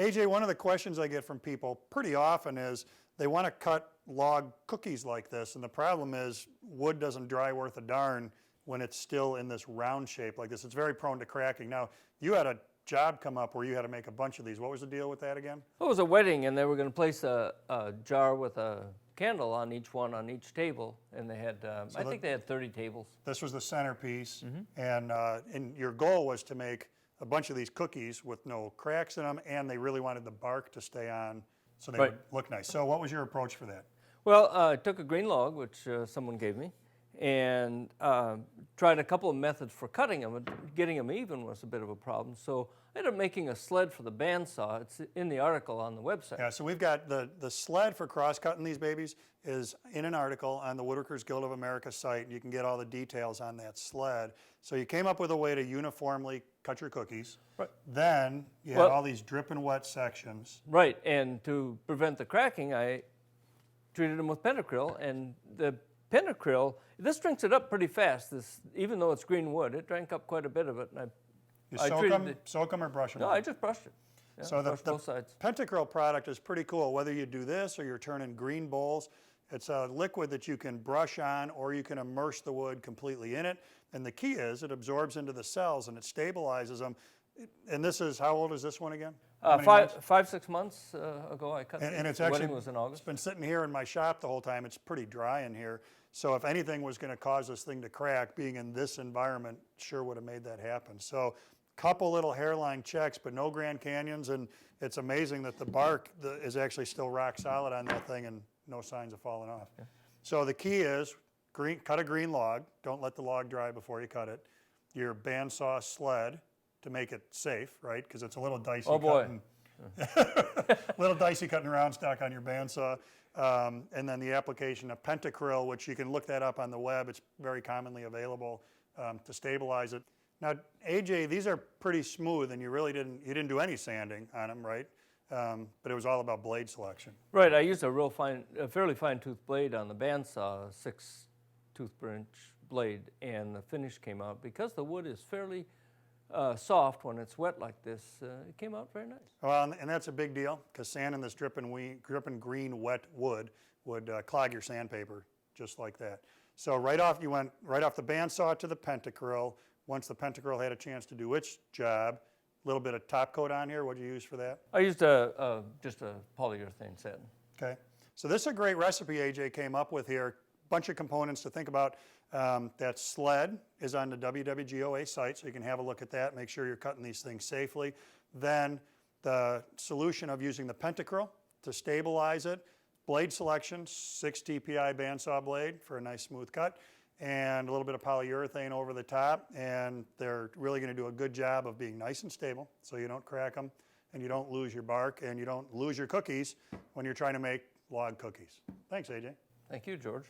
AJ, one of the questions I get from people pretty often is they want to cut log cookies like this, and the problem is wood doesn't dry worth a darn when it's still in this round shape like this. It's very prone to cracking. Now, you had a job come up where you had to make a bunch of these. What was the deal with that again? It was a wedding, and they were going to place a jar with a candle on each one on each table, and they had, I think they had 30 tables. This was the centerpiece, and your goal was to make a bunch of these cookies with no cracks in them, and they really wanted the bark to stay on so they would look nice. So what was your approach for that? Well, I took a green log, which someone gave me, and tried a couple of methods for cutting them, and getting them even was a bit of a problem. So I ended up making a sled for the bandsaw. It's in the article on the website. Yeah, so we've got the sled for cross-cutting these babies is in an article on the WoodWorkers Guild of America site. You can get all the details on that sled. So you came up with a way to uniformly cut your cookies. Right. Then you had all these dripping wet sections. Right, and to prevent the cracking, I treated them with pentacryl, and the pentacryl, this drinks it up pretty fast. This, even though it's green wood, it drank up quite a bit of it. And you soak them or brush them? No, I just brushed it. Yeah, so the both sides. pentacryl product is pretty cool. Whether you do this or you're turning green bowls, it's a liquid that you can brush on or you can immerse the wood completely in it. And the key is it absorbs into the cells and it stabilizes them. And this is, how old is this one again? 5-6 months ago I cut and it's the actually, wedding was in August. It's been sitting here in my shop the whole time. It's pretty dry in here. So if anything was going to cause this thing to crack, being in this environment sure would have made that happen. So couple little hairline checks, but no Grand Canyons, and it's amazing that the bark is actually still rock solid on that thing and no signs of falling off. Yeah. So the key is cut a green log. Don't let the log dry before you cut it. Your bandsaw sled to make it safe, right? Because it's a little dicey. Oh boy. Little dicey cutting around stock on your bandsaw. And then the application of pentacryl, which you can look that up on the web. It's very commonly available to stabilize it. Now, AJ, these are pretty smooth, and you really didn't do any sanding on them, right? But it was all about blade selection. Right. I used a fairly fine tooth blade on the bandsaw, 6 tooth per inch blade, and the finish came out because the wood is fairly soft when it's wet like this. It came out very nice. Well, and that's a big deal because sanding this dripping green wet wood would clog your sandpaper just like that. So you went right off the bandsaw to the pentacryl. Once the pentacryl had a chance to do its job, a little bit of top coat on here. What did you use for that? I used just a polyurethane satin. Okay. So this is a great recipe AJ came up with here. Bunch of components to think about. That sled is on the WWGOA site, so you can have a look at that, make sure you're cutting these things safely. Then the solution of using the pentacryl to stabilize it. Blade selection, 6 TPI bandsaw blade for a nice smooth cut, and a little bit of polyurethane over the top, and they're really going to do a good job of being nice and stable so you don't crack them and you don't lose your bark and you don't lose your cookies when you're trying to make log cookies. Thanks, AJ. Thank you, George.